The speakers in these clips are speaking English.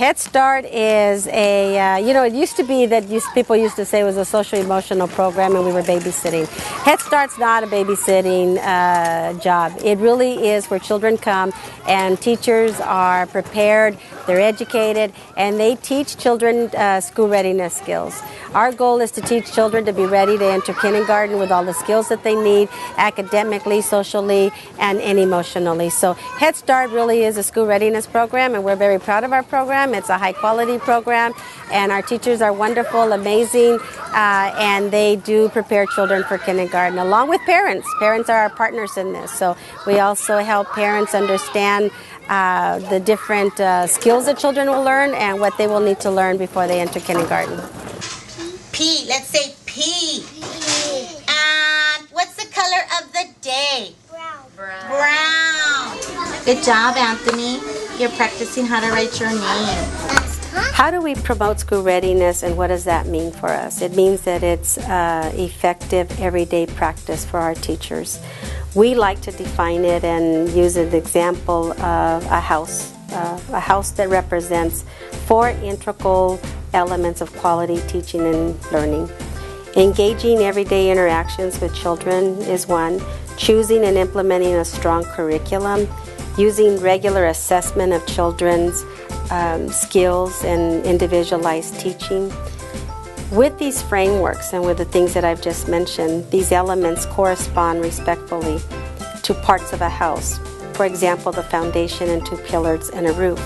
Head Start is it used to be that people used to say it was a social-emotional program and we were babysitting. Head Start's not a babysitting job. It really is where children come and teachers are prepared, they're educated, and they teach children school readiness skills. Our goal is to teach children to be ready to enter kindergarten with all the skills that they need academically, socially, and emotionally. So Head Start really is a school readiness program, and we're very proud of our program. It's a high-quality program, and our teachers are wonderful, amazing, and they do prepare children for kindergarten, along with parents. Parents are our partners in this, so we also help parents understand the different skills that children will learn and what they will need to learn before they enter kindergarten. P, let's say P. And what's the color of the day? Brown. Good job, Anthony. You're practicing how to write your name. How do we promote school readiness, and what does that mean for us? It means that it's effective everyday practice for our teachers. We like to define it and use an example of a house that represents 4 integral elements of quality teaching and learning. Engaging everyday interactions with children is one. Choosing and implementing a strong curriculum. Using regular assessment of children's skills and individualized teaching. With these frameworks and with the things that I've just mentioned, these elements correspond respectfully to parts of a house. For example, the foundation and 2 pillars and a roof.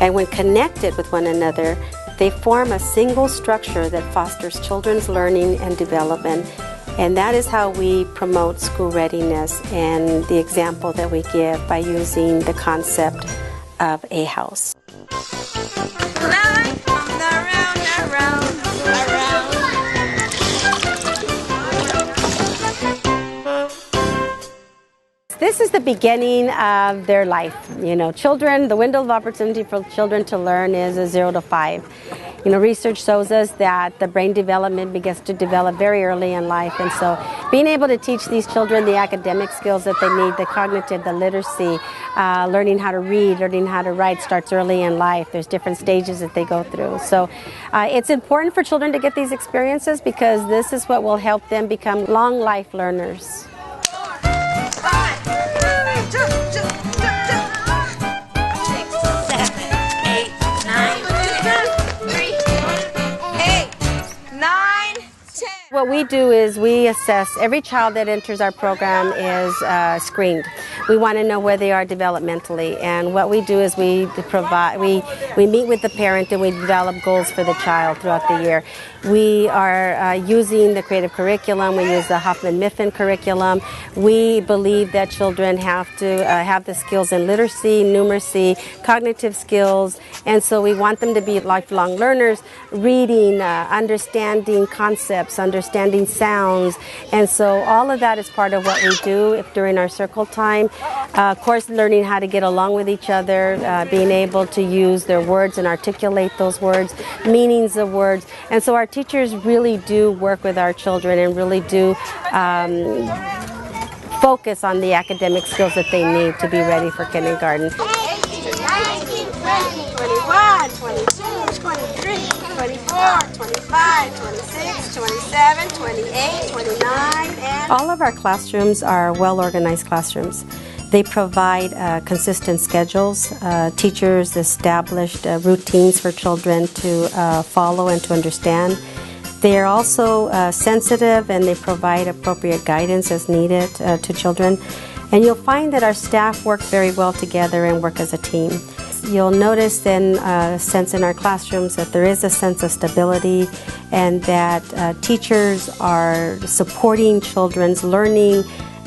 And when connected with one another, they form a single structure that fosters children's learning and development. And that is how we promote school readiness, and the example that we give by using the concept of a house. This is the beginning of their life. Children, the window of opportunity for children to learn is 0 to 5. Research shows us that the brain development begins to develop very early in life, and so being able to teach these children the academic skills that they need, the cognitive, the literacy, learning how to read, learning how to write starts early in life. There's different stages that they go through. So it's important for children to get these experiences because this is what will help them become long life learners. What we do is we assess every child that enters our program is screened. We want to know where they are developmentally, and what we do is we meet with the parent and we develop goals for the child throughout the year. We are using the creative curriculum. We use the Huffman-Mifflin curriculum. We believe that children have to have the skills in literacy, numeracy, cognitive skills, and so we want them to be lifelong learners, reading, understanding concepts, understanding sounds, and so all of that is part of what we do during our circle time. Of course, learning how to get along with each other, being able to use their words and articulate those words, meanings of words, and so our teachers really do work with our children and really do focus on the academic skills that they need to be ready for kindergarten. 18, 19, 20, 21, 22, 23, 24, 25, 26, 27, 28, 29, and... All of our classrooms are well-organized classrooms. They provide consistent schedules. Teachers established routines for children to follow and to understand. They are also sensitive, and they provide appropriate guidance as needed to children. And you'll find that our staff work very well together and work as a team. You'll notice then a sense in our classrooms that there is a sense of stability, and that teachers are supporting children's learning,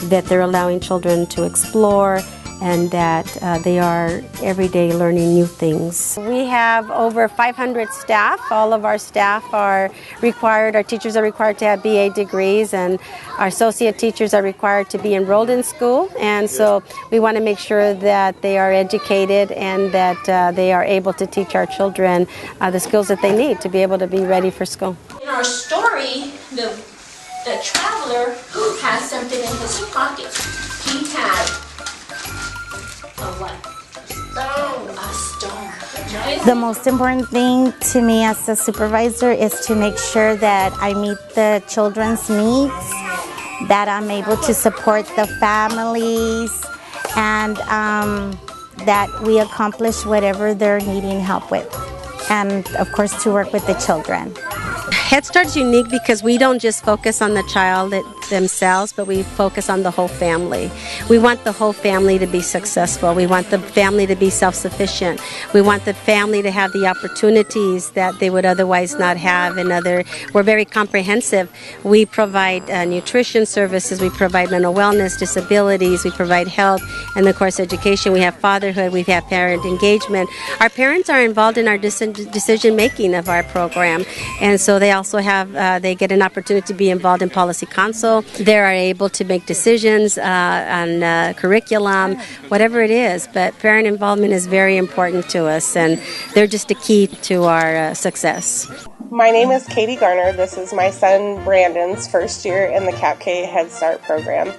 that they're allowing children to explore, and that they are every day learning new things. We have over 500 staff. All of our staff are required, our teachers are required to have BA degrees, and our associate teachers are required to be enrolled in school, and so we want to make sure that they are educated and that they are able to teach our children the skills that they need to be able to be ready for school. In our story, the traveler has something in his pocket. He had a what? A stone. A stone. The most important thing to me as a supervisor is to make sure that I meet the children's needs, that I'm able to support the families, and that we accomplish whatever they're needing help with. And of course to work with the children. Head Start is unique because we don't just focus on the child themselves, but we focus on the whole family. We want the whole family to be successful. We want the family to be self-sufficient. We want the family to have the opportunities that they would otherwise not have. We're very comprehensive. We provide nutrition services, we provide mental wellness, disabilities, we provide health, and of course education. We have fatherhood, we have parent engagement. Our parents are involved in our decision making of our program, and so they also have, they get an opportunity to be involved in policy council. They are able to make decisions on curriculum, whatever it is. But parent involvement is very important to us, and they're just a key to our success. My name is Katie Garner. This is my son Brandon's first year in the CAP-K Head Start program,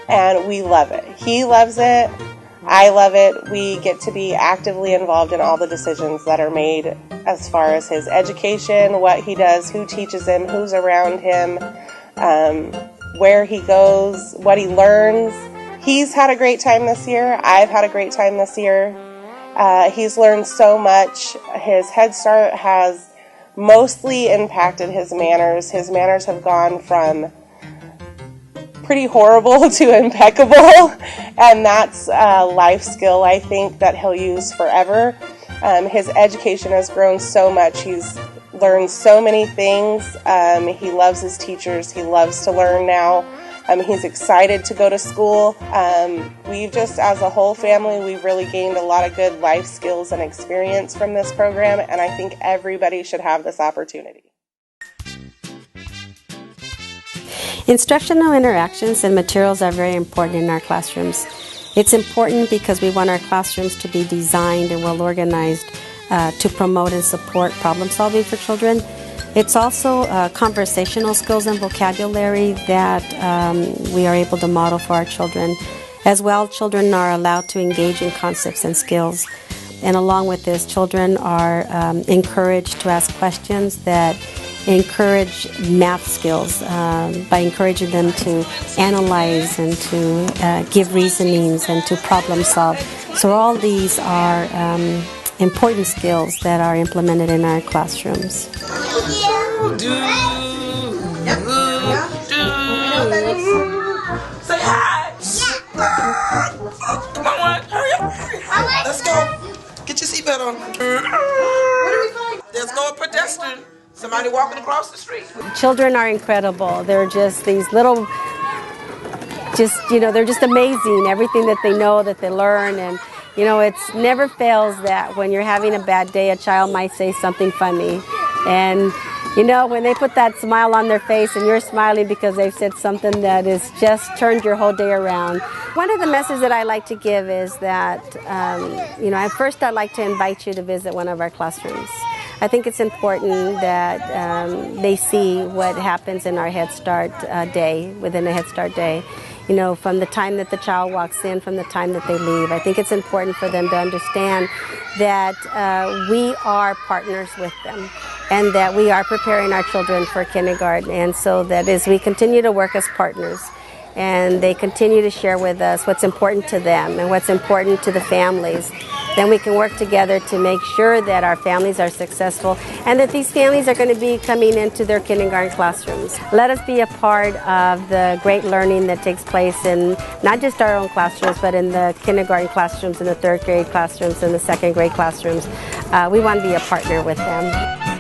and we love it. He loves it. I love it. We get to be actively involved in all the decisions that are made as far as his education, what he does, who teaches him, who's around him, where he goes, what he learns. He's had a great time this year. I've had a great time this year. He's learned so much. His Head Start has mostly impacted his manners. His manners have gone from pretty horrible to impeccable, and that's a life skill I think that he'll use forever. His education has grown so much. He's learned so many things. He loves his teachers. He loves to learn now. He's excited to go to school. We've just, as a whole family, we've really gained a lot of good life skills and experience from this program, and I think everybody should have this opportunity. Instructional interactions and materials are very important in our classrooms. It's important because we want our classrooms to be designed and well organized to promote and support problem solving for children. It's also conversational skills and vocabulary that we are able to model for our children. As well, children are allowed to engage in concepts and skills. And along with this, children are encouraged to ask questions that encourage math skills by encouraging them to analyze and to give reasonings and to problem solve. So all these are important skills that are implemented in our classrooms. Say hi. Come on, hurry up. Let's go. Get your seatbelt on. What do we find? There's no pedestrian. Somebody walking across the street. Children are incredible. They're just these little, they're just amazing. Everything that they know, that they learn, and it's never fails that when you're having a bad day, a child might say something funny. And when they put that smile on their face and you're smiling because they've said something that has just turned your whole day around. One of the messages that I like to give is that, at first I'd like to invite you to visit one of our classrooms. I think it's important that they see what happens in our Head Start day, within a Head Start day. From the time that the child walks in, from the time that they leave. I think it's important for them to understand that we are partners with them and that we are preparing our children for kindergarten. And so that as we continue to work as partners and they continue to share with us what's important to them and what's important to the families, then we can work together to make sure that our families are successful and that these families are going to be coming into their kindergarten classrooms. Let us be a part of the great learning that takes place in not just our own classrooms, but in the kindergarten classrooms, in the third grade classrooms, and the second grade classrooms. We want to be a partner with them.